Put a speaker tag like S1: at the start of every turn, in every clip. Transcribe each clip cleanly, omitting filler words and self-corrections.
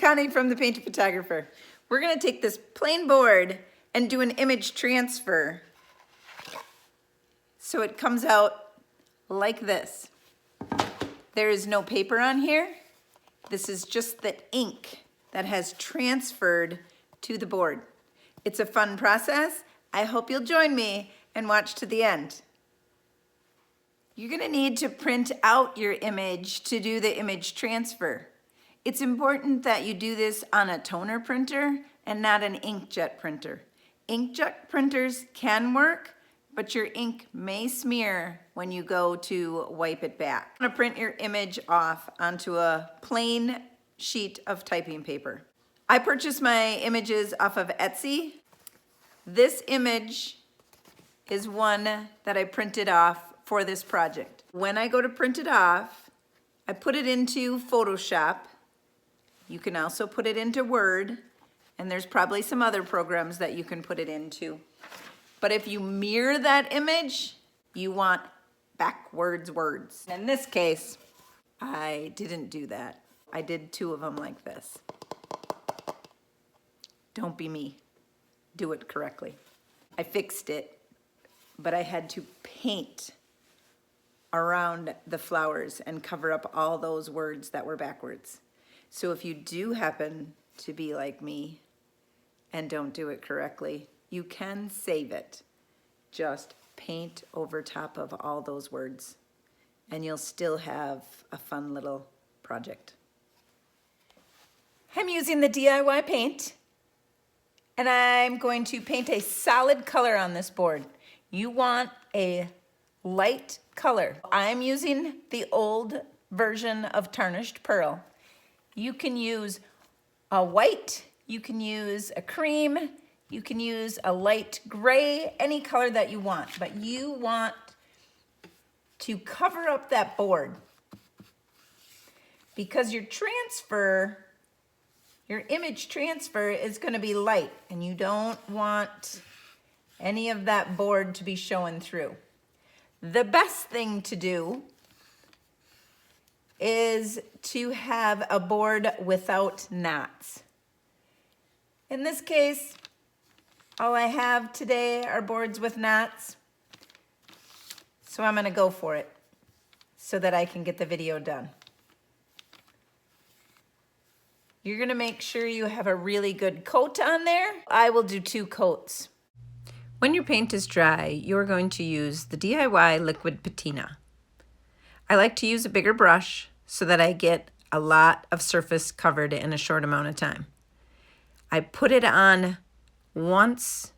S1: Connie from The Painted Photographer. We're gonna take this plain board and do an image transfer. So it comes out like this. There is no paper on here. This is just the ink that has transferred to the board. It's a fun process. I hope you'll join me and watch to the end. You're gonna need to print out your image to do the image transfer. It's important that you do this on a toner printer and not an inkjet printer. Inkjet printers can work, but your ink may smear when you go to wipe it back. I'm gonna print your image off onto a plain sheet of typing paper. I purchased my images off of Etsy. This image is one that I printed off for this project. When I go to print it off, I put it into Photoshop. You can also put it into Word, and there's probably some other programs that you can put it into. But if you mirror that image, you want backwards words. In this case, I didn't do that. I did two of them like this. Don't be me. Do it correctly. I fixed it, but I had to paint around the flowers and cover up all those words that were backwards. So if you do happen to be like me and don't do it correctly, you can save it. Just paint over top of all those words and you'll still have a fun little project. I'm using the DIY paint and I'm going to paint a solid color on this board. You want a light color. I'm using the old version of Tarnished Pearl. You can use a white, you can use a cream, you can use a light gray, any color that you want, but you want to cover up that board because your image transfer is going to be light and you don't want any of that board to be showing through. The best thing to do is to have a board without knots. In this case, all I have today are boards with knots. So I'm gonna go for it so that I can get the video done. You're gonna make sure you have a really good coat on there. I will do 2 coats. When your paint is dry, you're going to use the DIY Liquid Patina. I like to use a bigger brush so that I get a lot of surface covered in a short amount of time. I put it on once,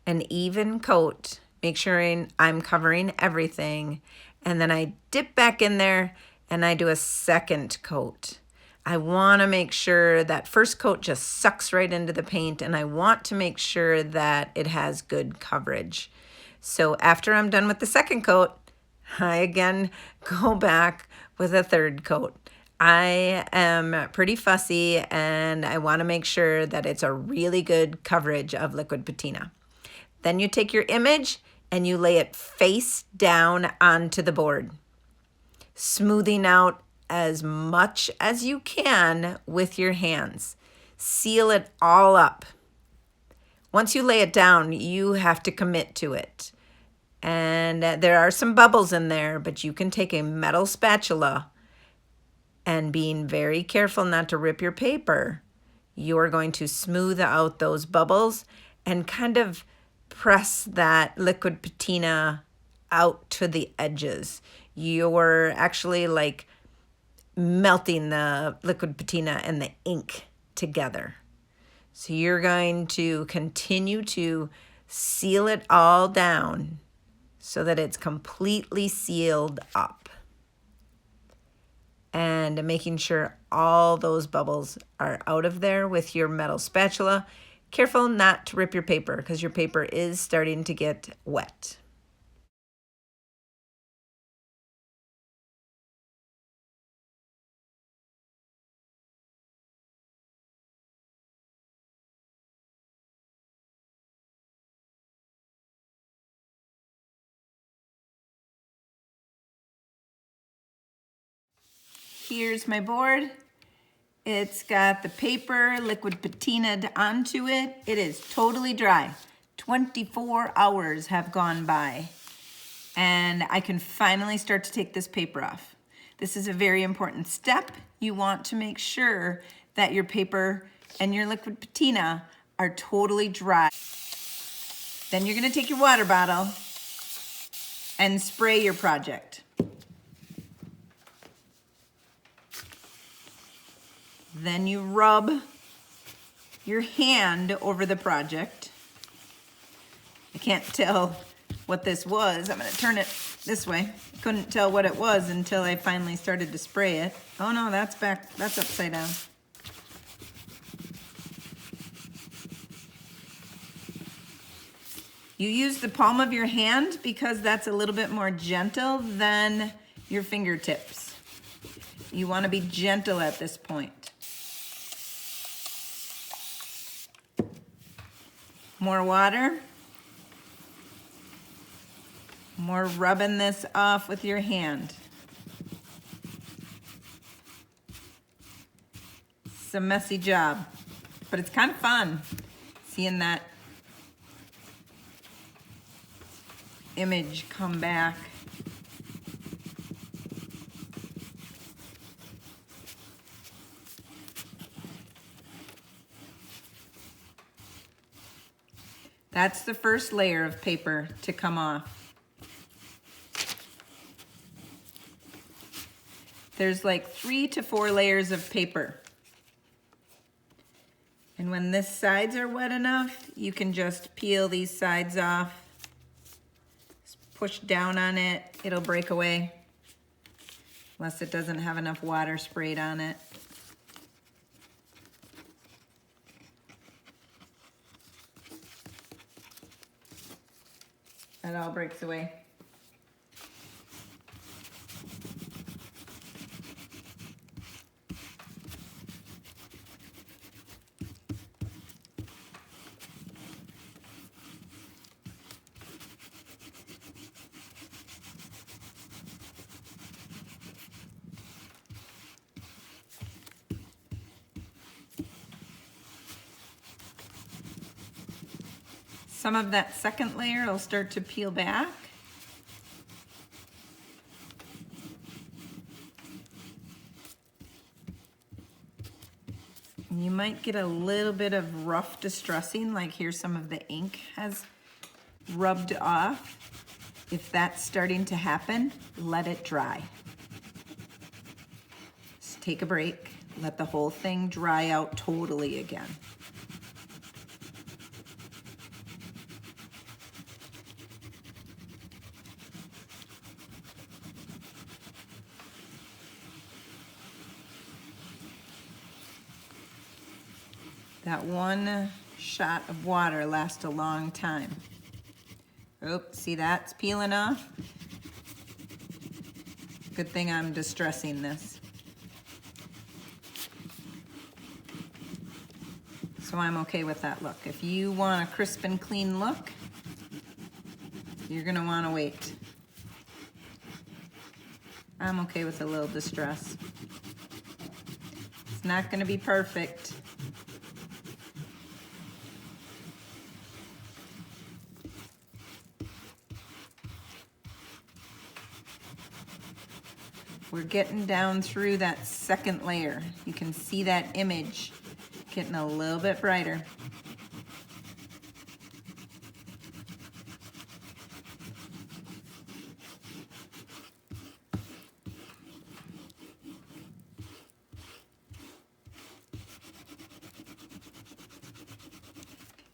S1: an even coat, make sure I'm covering everything, and then I dip back in there and I do a second coat. I want to make sure that first coat just sucks right into the paint, and I want to make sure that it has good coverage. So after I'm done with the second coat, I again go back with a third coat. I am pretty fussy and I want to make sure that it's a really good coverage of liquid patina. Then you take your image and you lay it face down onto the board, smoothing out as much as you can with your hands. Seal it all up. Once you lay it down, you have to commit to it. And there are some bubbles in there, but you can take a metal spatula and being very careful not to rip your paper, you are going to smooth out those bubbles and kind of press that liquid patina out to the edges. You're actually like melting the liquid patina and the ink together. So you're going to continue to seal it all down so that it's completely sealed up. And making sure all those bubbles are out of there with your metal spatula. Careful not to rip your paper because your paper is starting to get wet. Here's my board. It's got the paper liquid patinaed onto it. It is totally dry. 24 hours have gone by and I can finally start to take this paper off. This is a very important step. You want to make sure that your paper and your liquid patina are totally dry. Then you're gonna take your water bottle and spray your project. Then you rub your hand over the project. I can't tell what this was. I'm gonna turn it this way. Couldn't tell what it was until I finally started to spray it. Oh no, that's back, that's upside down. You use the palm of your hand because that's a little bit more gentle than your fingertips. You wanna be gentle at this point. More water. More rubbing this off with your hand. It's a messy job, but it's kind of fun seeing that image come back. That's the first layer of paper to come off. There's like 3 to 4 layers of paper. And when this sides are wet enough, you can just peel these sides off. Just push down on it, it'll break away. Unless it doesn't have enough water sprayed on it. That all breaks away. Some of that second layer will start to peel back. You might get a little bit of rough distressing, like here some of the ink has rubbed off. If that's starting to happen, let it dry. Just take a break, let the whole thing dry out totally again. That one shot of water lasts a long time. Oh, see that's peeling off? Good thing I'm distressing this. So I'm okay with that look. If you want a crisp and clean look, you're gonna wanna wait. I'm okay with a little distress. It's not gonna be perfect. We're getting down through that second layer. You can see that image getting a little bit brighter.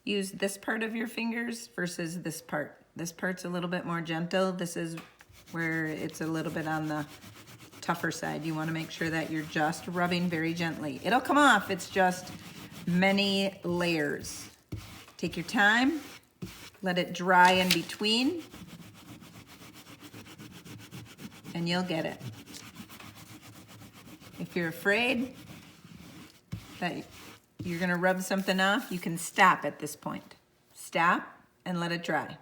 S1: Use this part of your fingers versus this part. This part's a little bit more gentle. This is where it's a little bit on the tougher side. You want to make sure that you're just rubbing very gently. It'll come off, it's just many layers. Take your time, let it dry in between, and you'll get it. If you're afraid that you're gonna rub something off, you can stop at this point. Stop and let it dry.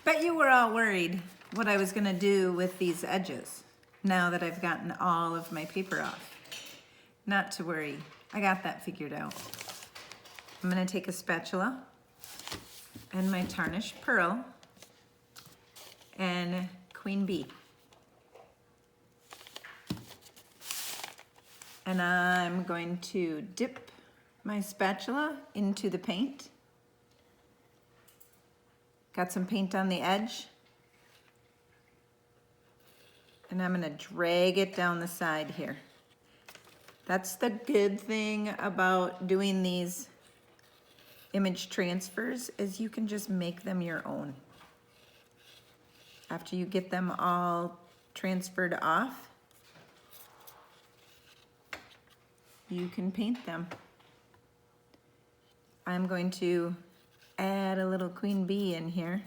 S1: Bet you were all worried what I was gonna do with these edges now that I've gotten all of my paper off. Not to worry, I got that figured out. I'm gonna take a spatula and my tarnished pearl and queen bee. And I'm going to dip my spatula into the paint. Got some paint on the edge. And I'm gonna drag it down the side here. That's the good thing about doing these image transfers, is you can just make them your own. After you get them all transferred off, you can paint them. I'm going to add a little queen bee in here.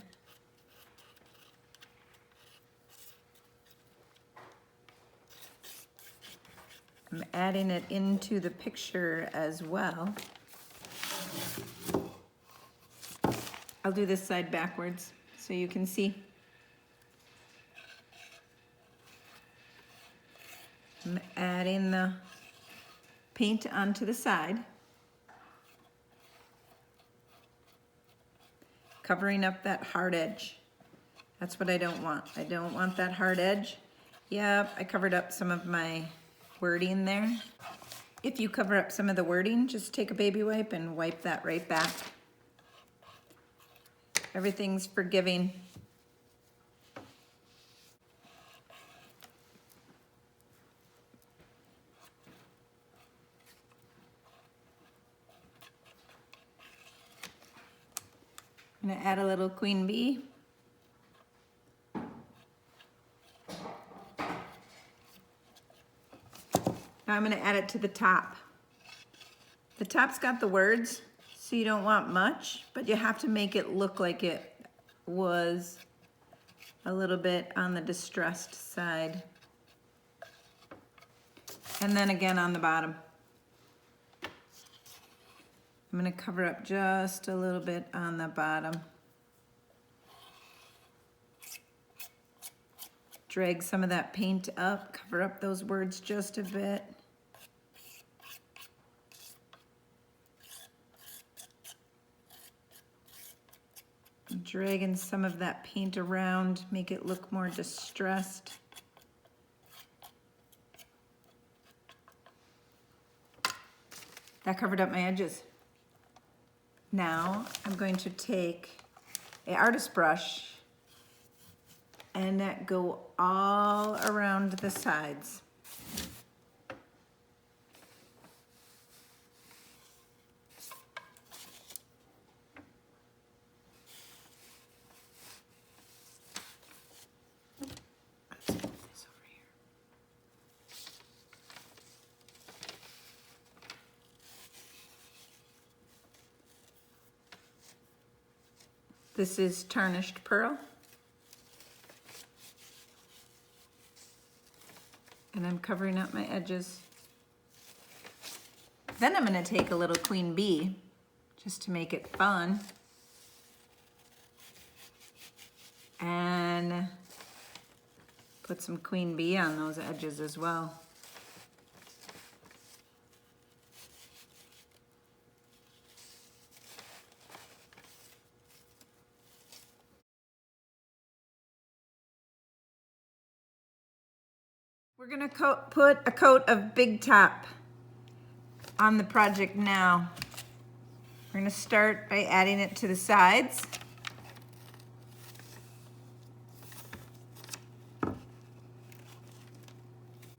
S1: I'm adding it into the picture as well. I'll do this side backwards so you can see. I'm adding the paint onto the side, covering up that hard edge. That's what I don't want. I don't want that hard edge. Yep, I covered up some of my wording there. If you cover up some of the wording, just take a baby wipe and wipe that right back. Everything's forgiving. I'm gonna add a little queen bee. Now I'm gonna add it to the top. The top's got the words, so you don't want much, but you have to make it look like it was a little bit on the distressed side. And then again on the bottom. I'm gonna cover up just a little bit on the bottom. Drag some of that paint up, cover up those words just a bit. Dragging some of that paint around, make it look more distressed. That covered up my edges. Now I'm going to take an artist brush and go all around the sides. This is tarnished pearl. And I'm covering up my edges. Then I'm gonna take a little queen bee, just to make it fun. And put some queen bee on those edges as well. We're gonna put a coat of Big Top on the project now. We're gonna start by adding it to the sides.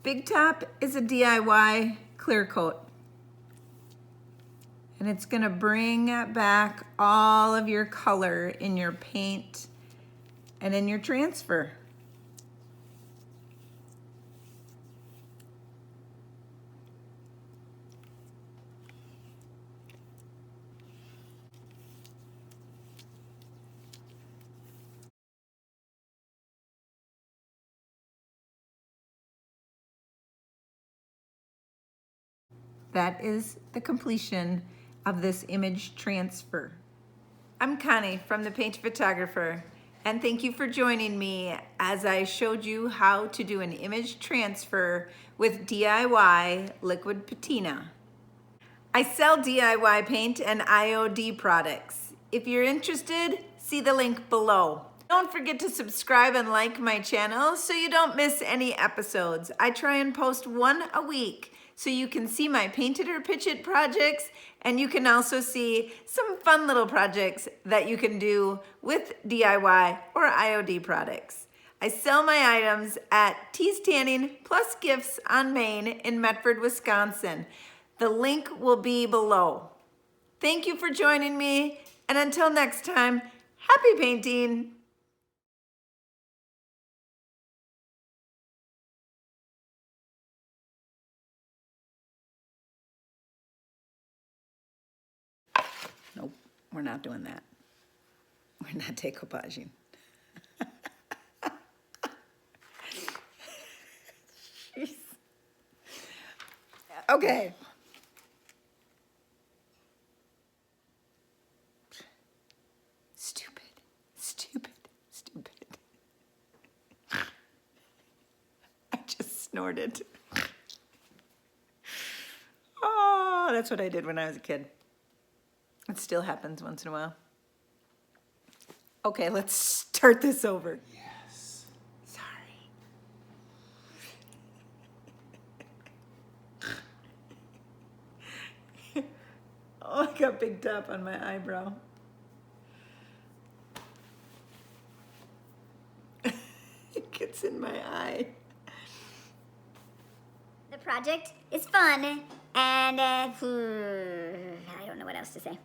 S1: Big Top is a DIY clear coat. And it's gonna bring back all of your color in your paint and in your transfer. That is the completion of this image transfer. I'm Connie from The Paint Photographer, And thank you for joining me as I showed you how to do an image transfer with DIY Liquid Patina. I sell DIY paint and IOD products. If you're interested, see the link below. Don't forget to subscribe and like my channel so you don't miss any episodes. I try and post one a week so you can see my Paint It or Pitch It projects, and you can also see some fun little projects that you can do with DIY or IOD products. I sell my items at Tees Tanning Plus Gifts on Main in Medford, Wisconsin. The link will be below. Thank you for joining me, and until next time, happy painting! Nope, we're not doing that. We're not decoupaging. Jeez. Okay. Stupid, stupid, stupid. I just snorted. Oh, that's what I did when I was a kid. It still happens once in a while. Okay, let's start this over.
S2: Yes.
S1: Sorry. Oh, I got big top on my eyebrow. It gets in my eye.
S3: The project is fun, and I don't know what else to say.